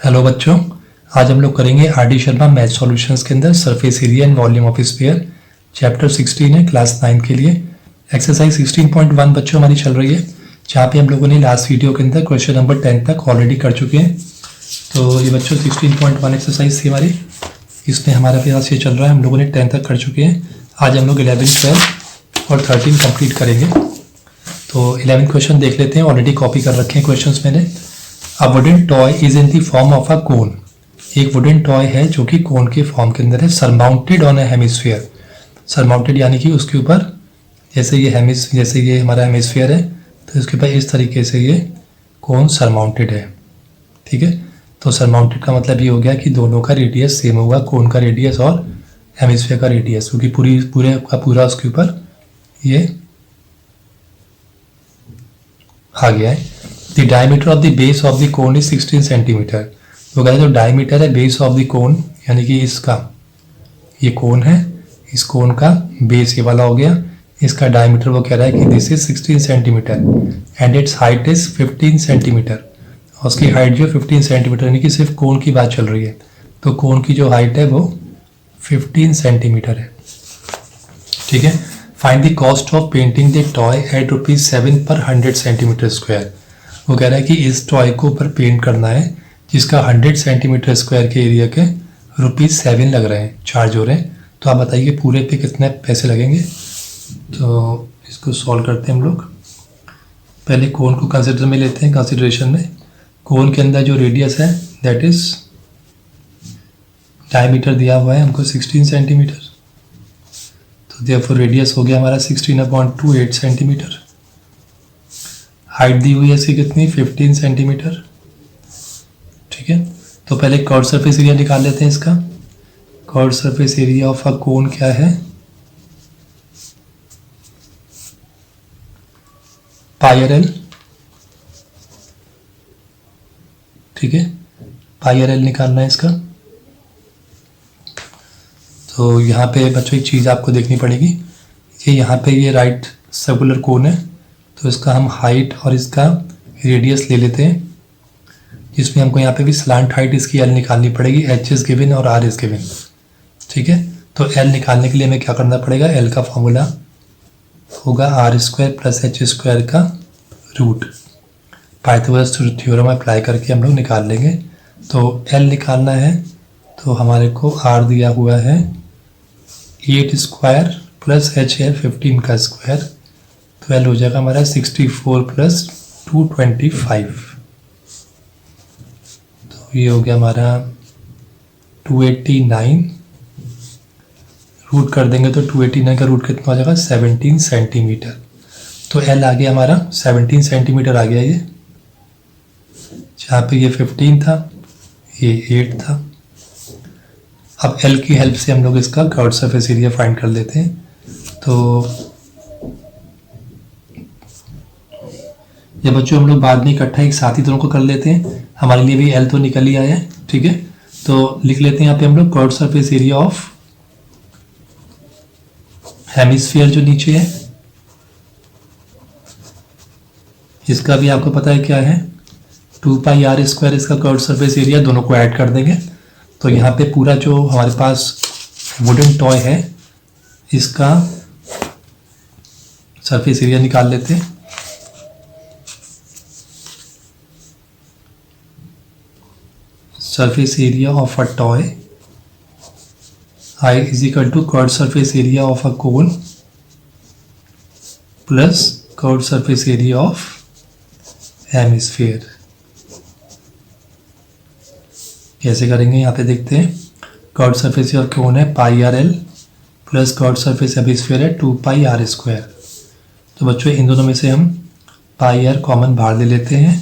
Hello बच्चों, आज हम लोग करेंगे R D Sharma math solutions के अंदर surface area and volume of sphere. Chapter 16 है क्लास 9 के लिए। एक्सरसाइज 16.1 बच्चों हमारी चल रही है, जहाँ पे हम लोगों ने लास्ट वीडियो के अंदर क्वेश्चन नंबर 10 तक ऑलरेडी कर चुके हैं। तो ये बच्चों 16.1 एक्सरसाइज थी हमारी, इसमें हमारा प्रयास ये चल रहा है, हम लोगों ने 10 तक कर चुके हैं। आज हम लोग 11, 12 और 13 कंप्लीट करेंगे। तो 11 क्वेश्चन देख लेते हैं, ऑलरेडी कॉपी कर रखे हैं क्वेश्चंस मैंने। A wooden toy is in the form of a cone. एक वुडन टॉय है जो कि कोन के फॉर्म के अंदर है। Surmounted on a hemisphere. Surmounted यानी कि उसके ऊपर जैसे ये हमारा हेमिस्फीयर है, तो इसके ऊपर इस तरीके से ये कोन सरमाउंटेड है। ठीक है, तो सरमाउंटेड का मतलब ये हो गया कि दोनों का रेडियस सेम होगा, कोन का रेडियस और हेमिस्फीयर का रेडियस, क्योंकि पूरा उसके ऊपर ये आ गया है। The diameter of the base of the cone is 16 centimetre. तो कहते हैं जो डायमीटर है बेस ऑफ द कोन, यानी कि इसका ये कोन है, इस कोन का बेस ये वाला हो गया, इसका डायमीटर वो कह रहा है कि this is 16 centimetre and it's height is 15 centimetre. और उसकी हाइट जो 15 सेंटीमीटर, यानी कि सिर्फ कोन की बात चल रही है, तो कोन की जो हाइट है वो 15 सेंटीमीटर है। ठीक है, find the cost of painting the toy at ₹7 per 100 centimetre square. वो कह रहा है कि इस टॉय को ऊपर पेंट करना है जिसका 100 सेंटीमीटर स्क्वायर के एरिया के ₹7 लग रहे हैं, चार्ज हो रहे हैं। तो आप बताइए पूरे पे कितने पैसे लगेंगे। तो इसको सॉल्व करते हैं हम लोग। पहले कोन को कंसिडर में लेते हैं, कंसिडरेशन में। कोन के अंदर जो रेडियस है दैट इज डायमीटर दिया हुआ है हमको 16 सेंटीमीटर, तो देयरफॉर रेडियस हो गया हमारा 16/2 सेंटीमीटर। हाइट दी हुई है इसकी कितनी, 15 सेंटीमीटर। ठीक है, तो पहले कर्व सरफेस एरिया निकाल लेते हैं इसका। Curve surface area of a cone क्या है, πr_l। ठीक है, πr_l निकालना है इसका। तो यहाँ पे बच्चों एक चीज़ आपको देखनी पड़ेगी, ये यहाँ पे ये राइट सर्कुलर कोन है, तो इसका हम हाइट और इसका रेडियस ले लेते हैं, जिसमें हमको यहाँ पे भी स्लांट हाइट इसकी एल निकालनी पड़ेगी। एच इज गिवन और आर इज गिवन। ठीक है, तो एल निकालने के लिए हमें क्या करना पड़ेगा, एल का फॉर्मूला होगा r² + h² का रूट। पाइथागोरस थ्योरम अप्लाई करके हम लोग निकाल लेंगे। तो एल निकालना है, तो हमारे को आर दिया हुआ है 8² + h है 15 का स्क्वायर, तो एल हो जाएगा हमारा 64 + 225। तो ये हो गया हमारा 289। रूट कर देंगे तो 289 का रूट कितना हो जाएगा, 17 सेंटीमीटर। तो एल आ गया हमारा 17 सेंटीमीटर आ गया ये, जहाँ पे ये 15 था, ये 8 था। अब एल की हेल्प से हम लोग इसका कर्व सरफेस एरिया फाइंड कर लेते हैं। तो ये बच्चों हम लोग बाद में इकट्ठा एक साथ ही दोनों को कर लेते हैं, हमारे लिए भी एल तो निकल ही आया है। ठीक है, तो लिख लेते हैं यहाँ पे हम लोग curve surface area of hemisphere जो नीचे है, इसका भी आपको पता है क्या है, 2πr² इसका कर्व सरफेस एरिया, दोनों को ऐड कर देंगे। तो यहाँ पे पूरा जो हमारे पास वुडन टॉय है इसका सरफेस एरिया निकाल लेते हैं। Surface area of a toy I is equal to curved surface area of a cone plus curved surface area of hemisphere। कैसे करेंगे यहाँ पे देखते हैं। कर्व्ड सरफेस ऑफ कोन है πr_l plus curved surface hemisphere है 2πr²। तो बच्चों इन दोनों में से हम πr कॉमन बाहर ले लेते हैं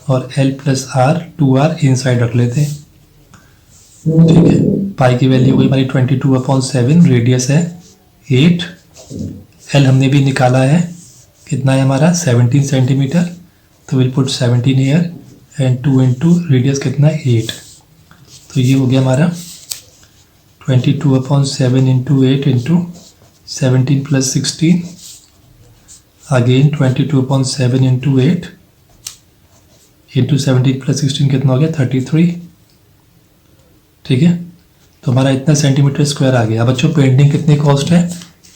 और l + r 2r इनसाइड रख लेते हैं। ठीक है, पाई की वैल्यू हुई हमारी 22/7, रेडियस है 8, एल हमने भी निकाला है, कितना है हमारा 17 सेंटीमीटर, तो will put 17 year and 2 into radius कितना 8। तो ये हो गया हमारा 22/7 into 8 into 17 + 16, again 22/7 into 8 into 17 + 16 कितना हो गया 33। ठीक है, तो हमारा इतना सेंटीमीटर स्क्वायर आ गया। बच्चों पेंटिंग कितनी कॉस्ट है,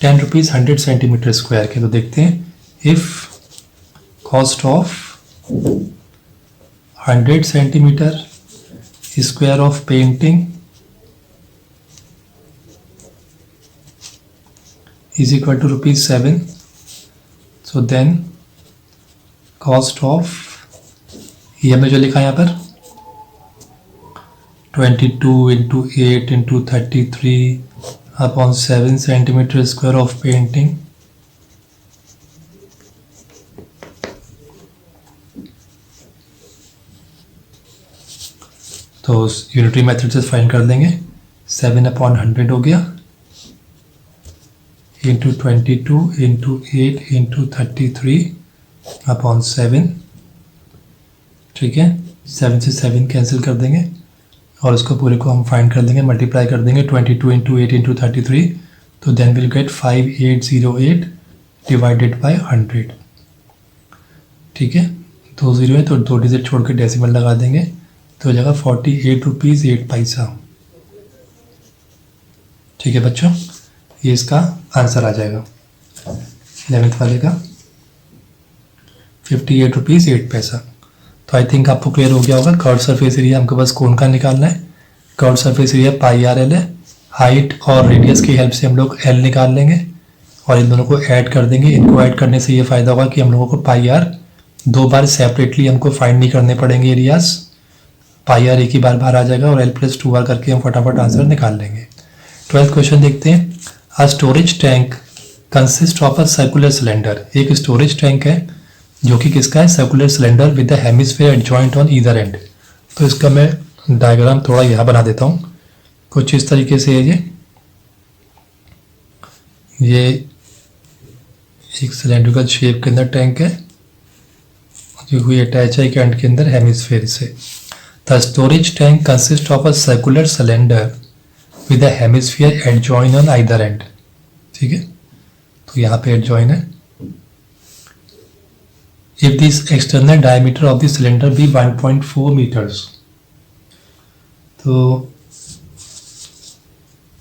10 रुपीज़ 100 सेंटीमीटर स्क्वायर के। तो देखते हैं, if cost of 100 centimetre square of painting is equal to ₹7, so then cost of, ये हमने जो लिखा है यहाँ पर 22 into 8 into 33 upon 7 centimetre square of painting, तो यूनिटरी मेथड से फाइंड कर देंगे। 7/100 हो गया इंटू 22 इंटू 8 इंटू 33/7, ठीक है। 7 से 7 कैंसिल कर देंगे और उसको पूरे को हम फाइंड कर देंगे, मल्टीप्लाई कर देंगे 22 इंटू 8 इंटू 33, तो then will get 5808 divided by 100, ठीक है। 2 0 है तो 2 डिजिट छोड़ के डेसिमल लगा देंगे, तो जगह 48 रुपीज़ 8 पैसा, ठीक है बच्चों। ये इसका आंसर आ जाएगा 11th वाले का 58 रुपीज़ 8 पैसा। तो आई थिंक आपको क्लियर हो गया होगा। कर्व सरफेस एरिया हमको बस कौन का निकालना है, कर्व सरफेस एरिया πr/l है। हाइट और रेडियस की हेल्प से हम लोग l निकाल लेंगे और इन दोनों को ऐड कर देंगे। इनको ऐड करने से ये फ़ायदा होगा कि हम लोगों को πr 2 बार सेपरेटली हमको फाइंड नहीं करने पड़ेंगे एरियाज, πr एक ही बार आ जाएगा और l + 2 बार करके हम फटाफट आंसर निकाल लेंगे। 12th क्वेश्चन देखते हैं। A storage tank consists of a circular cylinder, एक स्टोरेज टैंक है जो कि किसका है, circular cylinder with the hemisphere adjoint on either and. तो इसका मैं डायग्राम थोड़ा यहाँ बना देता हूँ, कुछ इस तरीके से है। ये एक सिलेंड्रिकल शेप के अंदर टैंक है जो कि अटैच है एक एंड के अंदर हेमिस्फीयर से। The storage tank consist of a circular cylinder with a hemisphere adjoin on either end, ठीक है। तो यहाँ पे adjoin है। If this external diameter of the cylinder be 1.4 meters, तो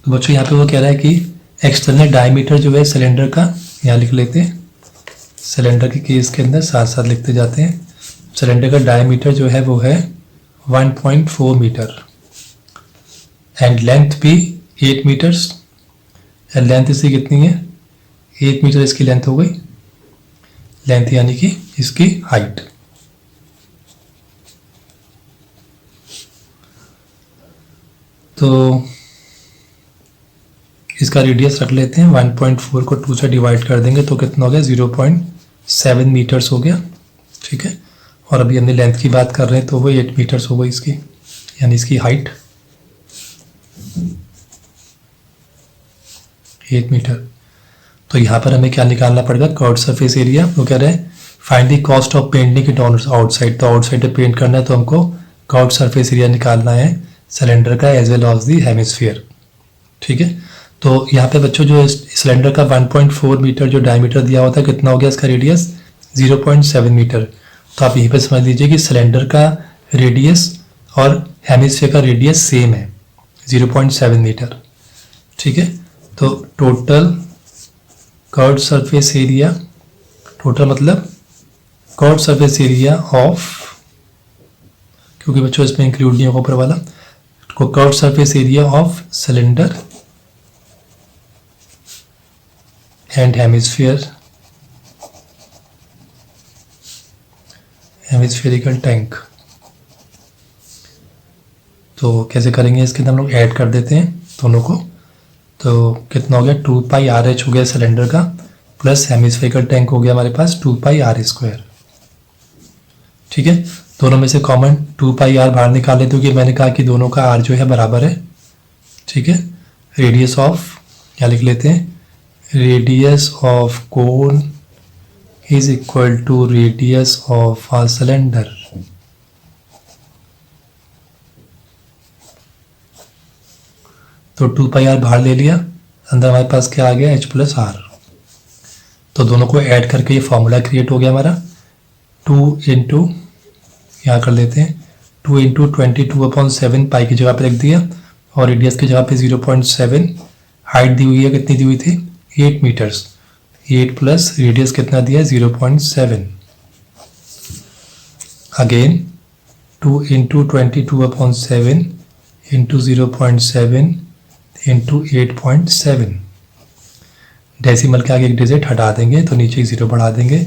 बच्चों यहाँ पे वो कह रहा है कि एक्सटर्नल डायमीटर जो है सिलेंडर का, यहाँ लिख लेते हैं। सिलेंडर के केस के अंदर साथ साथ लिखते जाते हैं। सिलेंडर का डायमीटर जो है वो है 1.4 मीटर एंड लेंथ भी 8 मीटर्स। एंड लेंथ इसकी कितनी है, 8 मीटर इसकी लेंथ हो गई, लेंथ यानी कि इसकी हाइट। तो इसका रेडियस रख लेते हैं, 1.4 को 2 से डिवाइड कर देंगे तो कितना हो गया, 0.7 मीटर्स हो गया, ठीक है। और अभी हमने लेंथ की बात कर रहे हैं तो वो 8 मीटर्स हो गई इसकी, यानी इसकी हाइट 8 मीटर। तो यहाँ पर हमें क्या निकालना पड़ेगा, कर्व्ड सरफेस एरिया। वो कह रहे हैं find the cost of painting it outside. तो आउटसाइड पे पेंट करना है तो हमको कर्व्ड सरफेस एरिया निकालना है सिलेंडर का as well as the hemisphere, ठीक है। तो यहाँ पे बच्चों जो सिलेंडर का 1.4 मीटर जो डायमीटर दिया हुआ था, कितना हो गया इसका रेडियस, 0.7 मीटर। तो आप यहीं पे समझ लीजिए कि सिलेंडर का रेडियस और हेमिस्फीयर का रेडियस सेम है, 0.7 मीटर, ठीक है। तो total curved surface area, total मतलब कर्व्ड सरफेस एरिया ऑफ, क्योंकि बच्चों इसमें इंक्लूड नहीं होगा ऊपर वाला, तो curved surface area of cylinder and hemispherical tank. तो कैसे करेंगे, इसके अंदर हम लोग ऐड कर देते हैं दोनों को। तो कितना हो गया, 2πRh हो गया सिलेंडर का, प्लस हेमिस्फेरिकल टैंक हो गया हमारे पास 2πr², ठीक है। दोनों में से कॉमन 2πr बाहर निकाल लेते हो, क्योंकि मैंने कहा कि दोनों का r जो है बराबर है, ठीक है। रेडियस ऑफ, क्या लिख लेते हैं, radius of cone is equal to radius of a cylinder. तो 2πr बाहर ले लिया, अंदर हमारे पास क्या आ गया, h+r। तो दोनों को ऐड करके ये फॉर्मूला क्रिएट हो गया हमारा। 2 इंटू, यहाँ कर लेते हैं, 2 इंटू 22/7 पाई की जगह पर रख दिया, और रेडियस की जगह पे 0.7, हाइट दी हुई है, कितनी दी हुई थी 8 मीटर्स, 8 प्लस रेडियस कितना दिया है 0.7, again 2 into 22/7 into 0.7 into 8.7, decimal के आगे एक डिजिट हटा देंगे तो नीचे 0 बढ़ा देंगे।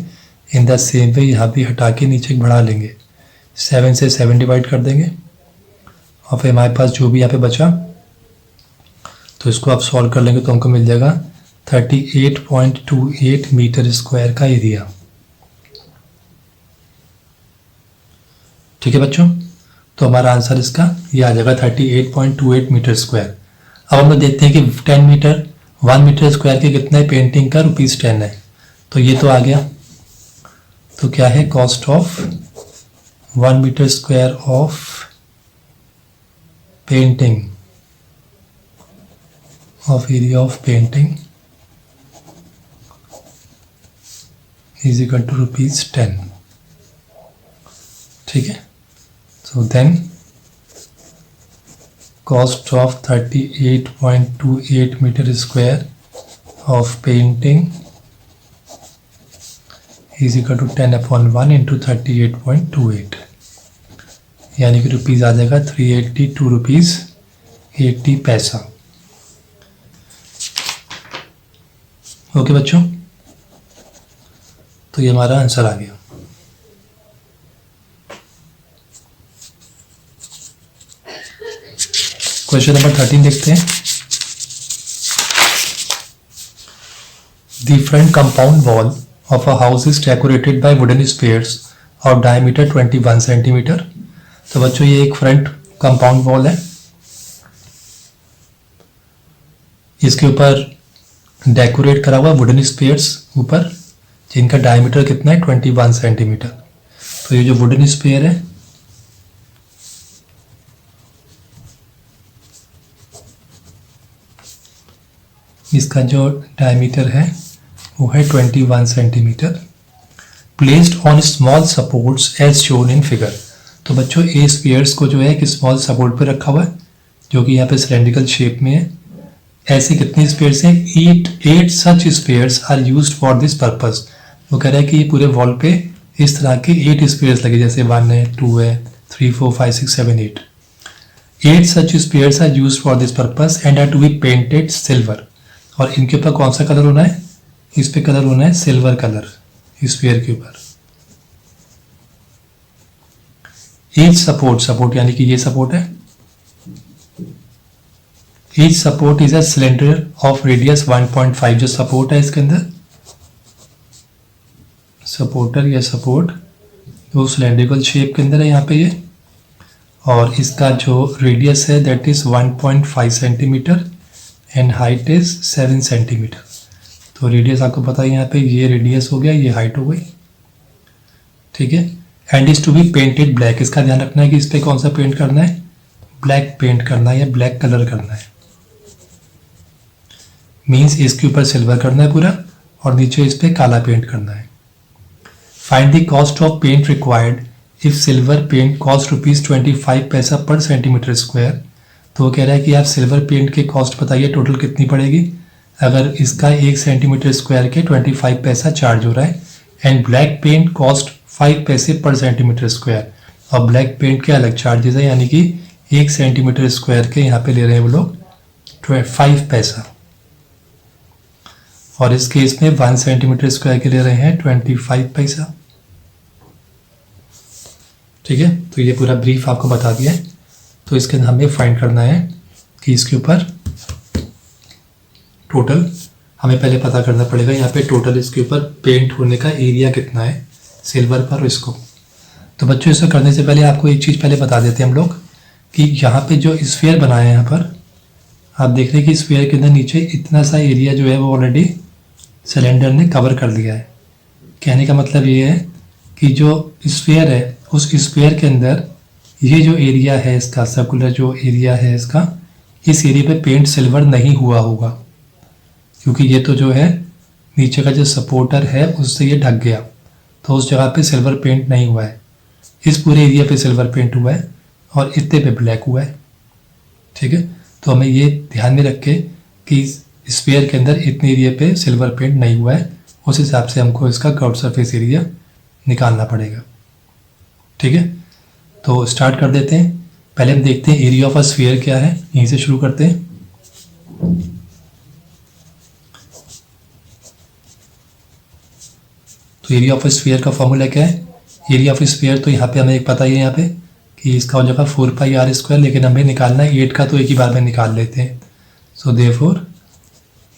इन द सेम वे यहाँ भी हटा के नीचे बढ़ा लेंगे, 7 से 7 डिवाइड कर देंगे और फिर हमारे पास जो भी यहाँ पे बचा तो इसको आप सॉल्व कर लेंगे तो हमको मिल जाएगा 38.28 मीटर स्क्वायर का एरिया। ठीक है बच्चों, तो हमारा आंसर इसका ये आ जाएगा 38.28 मीटर स्क्वायर। अब हम लोग देखते हैं कि 1 मीटर स्क्वायर के कितना है, पेंटिंग का ₹10 है, तो ये तो आ गया। तो क्या है, cost of 1 metre square of painting of area of painting is equal to ₹10। ठीक है, so then cost of 38.28 meter square of painting is equal to 10/1 into 38.28, यानी कि रुपीज़ आ जाएगा 382 रुपीज़ 80 पैसा। ओके बच्चों, तो ये हमारा आंसर आ गया। क्वेश्चन नंबर 13 देखते हैं। The front compound wall of a house is decorated by wooden spheres of diameter 21 centimetre. तो बच्चों ये एक फ्रंट कंपाउंड वॉल है, इसके ऊपर डेकोरेट करा हुआ वुडन स्फीयर्स ऊपर, जिनका डायमीटर कितना है 21 सेंटीमीटर। तो ये जो वुडन स्फीयर है इसका जो डायमीटर है वो है 21 centimetre, placed on small supports as shown in figure. तो बच्चों ए स्फीयर्स को जो है एक स्मॉल सपोर्ट पे रखा हुआ है जो कि यहाँ पे सिलेंड्रिकल शेप में है। ऐसी कितनी स्फीयर्स हैं, 8 such spheres are used for this purpose. वो कह रहा है कि ये पूरे वॉल पे इस तरह के 8 स्फीयर्स लगे, जैसे 1 है, 2 है, 3, 4, 5, 6, 7, 8। 8 such spheres are used for this purpose and are to be painted silver. और इनके ऊपर कौन सा कलर होना है, इस पे कलर होना है सिल्वर कलर स्फीयर के ऊपर। ईच सपोर्ट यानी कि ये सपोर्ट है, each support is a cylinder of radius 1.5। जो सपोर्ट है इसके अंदर सपोर्टर या सपोर्ट वो सिलेंड्रिकल शेप के अंदर है यहाँ पे ये, और इसका जो रेडियस है that is 1.5 centimetre and height is 7 centimetre. तो रेडियस आपको पता है यहाँ पे, ये रेडियस हो गया, ये हाइट हो गई। ठीक है, and is to be painted black. इसका ध्यान रखना है कि इस पे कौन सा पेंट करना है, ब्लैक पेंट करना है या ब्लैक कलर करना है। मीन्स इसके ऊपर सिल्वर करना है पूरा और नीचे इस पे काला पेंट करना है। Find the cost of paint required if silver paint cost ₹25 paisa पर सेंटीमीटर स्क्वायर। तो वो कह रहा है कि आप सिल्वर पेंट के कॉस्ट बताइए टोटल कितनी पड़ेगी अगर इसका 1 सेंटीमीटर स्क्वायर के 25 पैसा चार्ज हो रहा है, एंड ब्लैक पेंट कॉस्ट 5 पैसे पर सेंटीमीटर स्क्वायर, और ब्लैक पेंट के अलग चार्जेस है, यानी कि 1 सेंटीमीटर स्क्वायर के यहाँ पे ले रहे हैं वो लोग 5 पैसा, और इस केस में 1 सेंटीमीटर स्क्वायर के ले रहे हैं 25 पैसा। ठीक है, तो ये पूरा ब्रीफ आपको बता दिया है। तो इसके अंदर हमें फाइंड करना है कि इसके ऊपर टोटल हमें पहले पता करना पड़ेगा यहाँ पे टोटल इसके ऊपर पेंट होने का एरिया कितना है सिल्वर पर इसको। तो बच्चों इसको करने से पहले आपको एक चीज़ पहले बता देते हैं हम लोग कि यहाँ पे जो स्फीयर बनाया है यहाँ पर आप देख रहे हैं कि स्फीयर के अंदर नीचे इतना सा एरिया जो है वो ऑलरेडी सिलेंडर ने कवर कर लिया है। कहने का मतलब ये है कि जो स्फीयर है उस स्फीयर के अंदर ये जो एरिया है इसका सर्कुलर जो एरिया है इसका, इस एरिया पे पेंट सिल्वर नहीं हुआ होगा क्योंकि ये तो जो है नीचे का जो सपोर्टर है उससे ये ढक गया, तो उस जगह पे सिल्वर पेंट नहीं हुआ है। इस पूरे एरिया पे सिल्वर पेंट हुआ है और इतने पे ब्लैक हुआ है। ठीक है, तो हमें ये ध्यान में रख के कि स्फीयर के अंदर इतने एरिया पे सिल्वर पेंट नहीं हुआ है, उस हिसाब से हमको इसका कर्व्ड सरफेस एरिया निकालना पड़ेगा। ठीक है, तो स्टार्ट कर देते हैं। पहले हम देखते हैं एरिया ऑफ अ स्फीयर क्या है, यहीं से शुरू करते हैं। तो एरिया ऑफ स्फीयर का फॉर्मूला क्या है? एरिया ऑफ स्फीयर तो यहाँ पे हमें एक पता ही है यहाँ पे कि इसका हो जाएगा 4πr², लेकिन हमें निकालना है 8 का, तो एक ही बार में निकाल लेते हैं। So therefore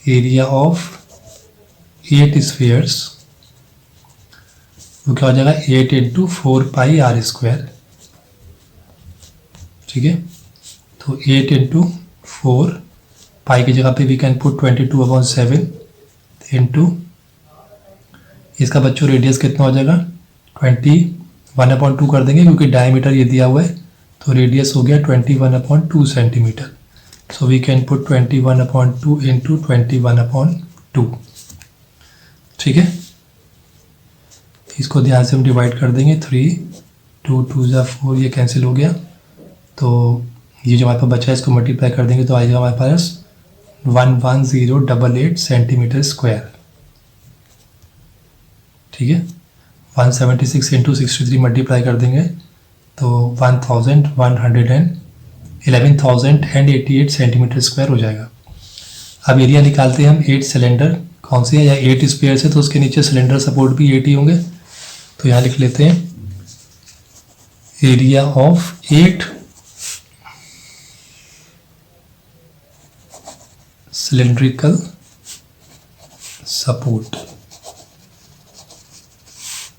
area of 8 spheres वो क्या हो जाएगा 8 × 4πr²। ठीक है, तो 8 × 4 पाई की जगह पे वी कैन पुट 22/7 इंटू इसका बच्चों रेडियस कितना हो जाएगा 21/2 कर देंगे, क्योंकि डायमीटर ये दिया हुआ है, तो रेडियस हो गया 21/2 centimetre. So we can put 21/2 into 21/2। ठीक है, इसको ध्यान से हम डिवाइड कर देंगे। 3 2 2 = 4, ये कैंसिल हो गया, तो ये जो हमारे पास बचा है इसको मल्टीप्लाई कर देंगे तो आएगा हमारे पास 11088 सेंटीमीटर स्क्वायर। ठीक है, 176 × 63 मल्टीप्लाई कर देंगे तो 11,088 सेंटीमीटर स्क्वायर हो जाएगा। अब एरिया निकालते हैं हम 8 सिलेंडर कौन सी है, या 8 स्पेयर है तो उसके नीचे सिलेंडर सपोर्ट भी 8 ही होंगे। तो यहाँ लिख लेते हैं एरिया ऑफ 8 सिलेंड्रिकल सपोर्ट।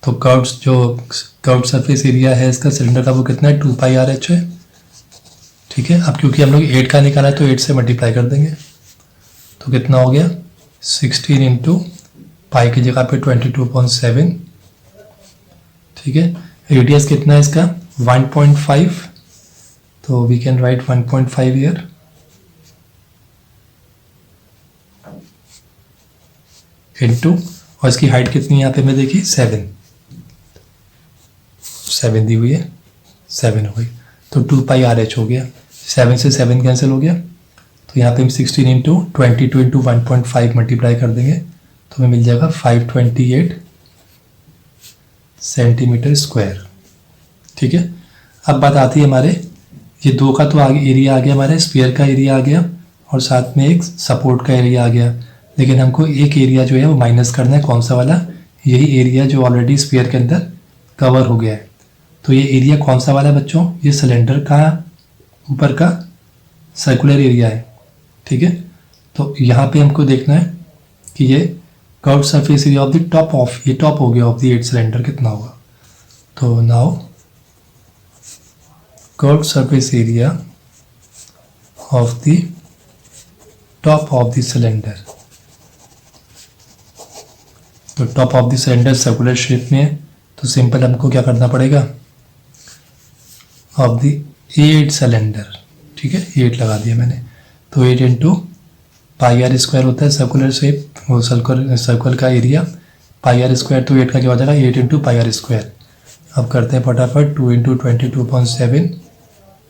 तो कर्व्ड सरफेस एरिया है इसका सिलेंडर का वो कितना है 2πRH है। ठीक है, अब क्योंकि हम लोग 8 का निकाला है तो 8 से मल्टीप्लाई कर देंगे, तो कितना हो गया 16 × पाई की जगह पे 22/7। ठीक है, रेडियस कितना है इसका 1.5, तो we can write 1.5 here. Into, और इसकी हाइट कितनी यहाँ पे मैं देखी 7 दी हुई है, 7 हो गई, तो 2πRH हो गया। 7 से 7 कैंसिल हो गया, तो यहाँ पे हम 16 × 22 × 1.5 मल्टीप्लाई कर देंगे तो हमें मिल जाएगा 528 सेंटीमीटर स्क्वायर। ठीक है, अब बात आती है हमारे ये 2 का तो आगे एरिया आ गया, हमारे स्फीयर का एरिया आ गया और साथ में एक सपोर्ट का एरिया आ गया, लेकिन हमको एक एरिया जो है वो माइनस करना है। कौन सा वाला? यही एरिया जो ऑलरेडी स्फीयर के अंदर कवर हो गया है। तो ये एरिया कौन सा वाला है बच्चों? ये सिलेंडर का ऊपर का सर्कुलर एरिया है। ठीक है, तो यहाँ पे हमको देखना है कि ये curved surface area of the top of, ये टॉप हो गया ऑफ द 8 सिलेंडर कितना होगा। तो now curved surface area of the top of the cylinder, तो top of the cylinder circular shape में है, तो सिंपल हमको क्या करना पड़ेगा ऑफ द 8 सिलेंडर। ठीक है, 8 लगा दिया मैंने, तो 8 × πr² होता है सर्कुलर शेप, वो सर्कल का एरिया πr², तो 8 का क्या हो जाएगा 8 × πr²। अब करते हैं फटाफट 2 × 22/7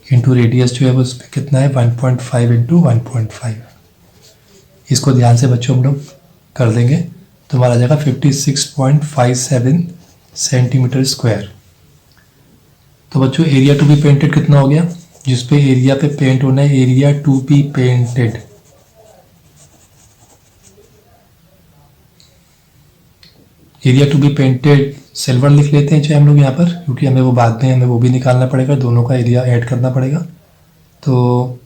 इंटू रेडियस जो है वो कितना है 1.5 × 1.5। इसको ध्यान से बच्चों हम लोग कर देंगे तो हमारा आ जाएगा 56.57 सेंटीमीटर स्क्वायर। तो बच्चों एरिया टू बी पेंटेड कितना हो गया, जिसपे एरिया पे पेंट होना है, area to be painted, area to be painted silver लिख लेते हैं चाहे हम लोग यहाँ पर, क्योंकि हमें वो बाद में हमें वो भी निकालना पड़ेगा, दोनों का एरिया ऐड करना पड़ेगा। तो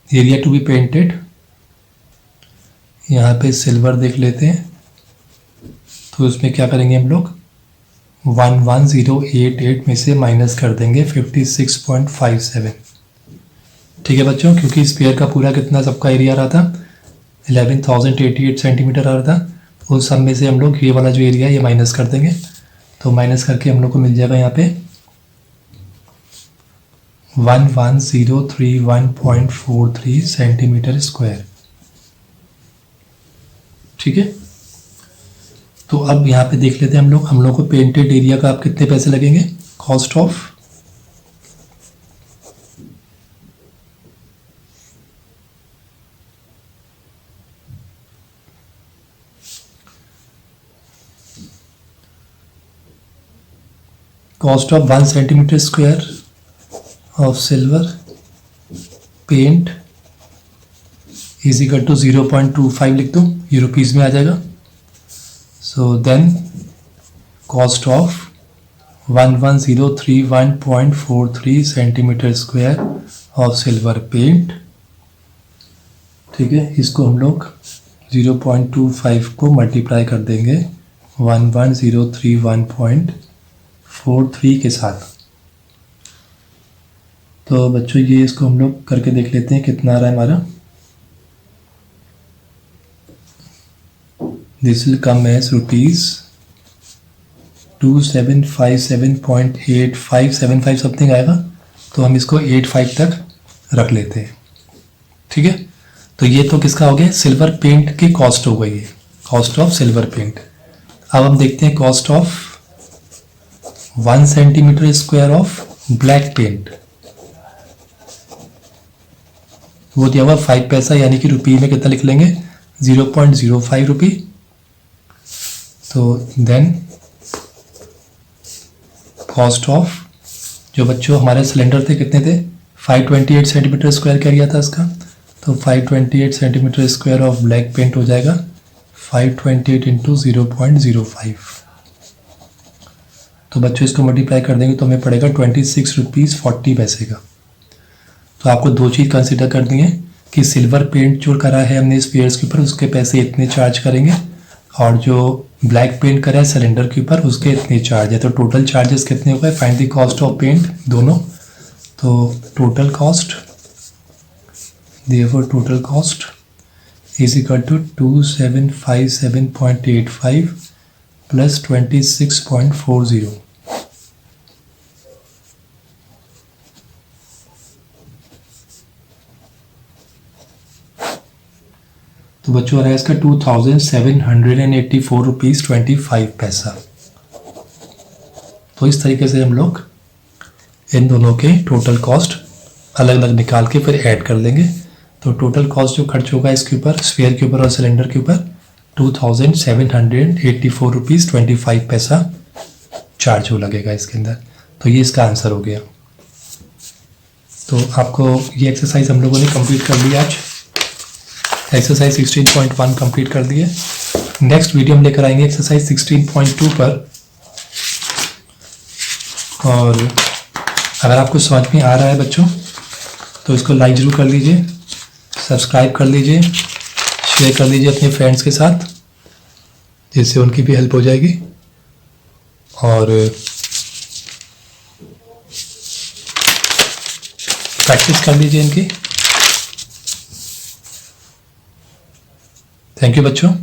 एरिया टू बी पेंटेड यहाँ पे सिल्वर देख लेते हैं, तो उसमें क्या करेंगे हम लोग 11088 में से माइनस कर देंगे 56.57। ठीक है बच्चों, क्योंकि स्फीयर का पूरा कितना सबका एरिया रहा था 11,088 सेंटीमीटर आ रहा था, उस सब में से हम लोग ये वाला जो एरिया है ये माइनस कर देंगे, तो माइनस करके हम लोग को मिल जाएगा यहाँ पे 11031.43 सेंटीमीटर स्क्वायर। ठीक है, तो अब यहाँ पे देख लेते हैं हम लोग को पेंटेड एरिया का आप कितने पैसे लगेंगे। Cost of cost of 1 centimetre square of silver paint is equal to 0.25 लिख दूँ, ये रुपीज़ में आ जाएगा। So then cost of 11031.43 centimetre square of silver paint, ठीक है, इसको हम लोग 0.25 को मल्टीप्लाई कर देंगे 11031.43 के साथ। तो बच्चों ये इसको हम लोग करके देख लेते हैं कितना आ रहा है हमारा। This will come as rupees 2757.8575 something आएगा। तो हम इसको 85 तक रख लेते हैं, ठीक है। तो ये तो किसका हो गया, सिल्वर पेंट की कॉस्ट हो गई है, कॉस्ट ऑफ सिल्वर पेंट। अब हम देखते हैं cost of 1 centimetre square of black paint. वो दिया हुआ 5 पैसा, यानी कि रुपये में कितना लिख लेंगे 0.05 रुपये। तो देन कॉस्ट ऑफ, जो बच्चों हमारे सिलेंडर थे कितने थे, 528 सेंटीमीटर स्क्वायर क्या गया था इसका, तो 528 centimetre square of black paint हो जाएगा 528 इंटू 0.05। तो बच्चों इसको मल्टीप्लाई कर देंगे तो हमें पड़ेगा 26 रुपीज़ 40 पैसे का। तो आपको दो चीज़ कंसिडर करनी है कि सिल्वर पेंट जो करा है हमने इस पेयर्स के ऊपर उसके पैसे इतने चार्ज करेंगे, और जो ब्लैक पेंट करा है सिलेंडर के ऊपर उसके इतने चार्ज है। तो टोटल चार्जेस कितने हो गए, find the cost of paint दोनों। तो total cost, therefore total cost is equal to 2757.85 plus 26.40। तो बच्चों आ रहा है इसका 2784 रुपीज़ 25 पैसा। तो इस तरीके से हम लोग इन दोनों के टोटल कॉस्ट अलग अलग निकाल के फिर ऐड कर लेंगे। तो टोटल कॉस्ट जो खर्च होगा इसके ऊपर, स्फीयर के ऊपर और सिलेंडर के ऊपर 2784 रुपीज़ 25 पैसा चार्ज हो लगेगा इसके अंदर। तो ये इसका आंसर हो गया। तो आपको ये एक्सरसाइज हम लोगों ने कंप्लीट कर लिया आज, एक्सरसाइज 16.1 कंप्लीट कर दिए। नेक्स्ट वीडियो हम लेकर आएंगे एक्सरसाइज 16.2 पर। और अगर आपको समझ में आ रहा है बच्चों तो इसको लाइक ज़रूर कर लीजिए, सब्सक्राइब कर लीजिए, शेयर कर लीजिए अपने फ्रेंड्स के साथ, जिससे उनकी भी हेल्प हो जाएगी। और प्रैक्टिस कर लीजिए इनकी। थैंक यू बच्चों।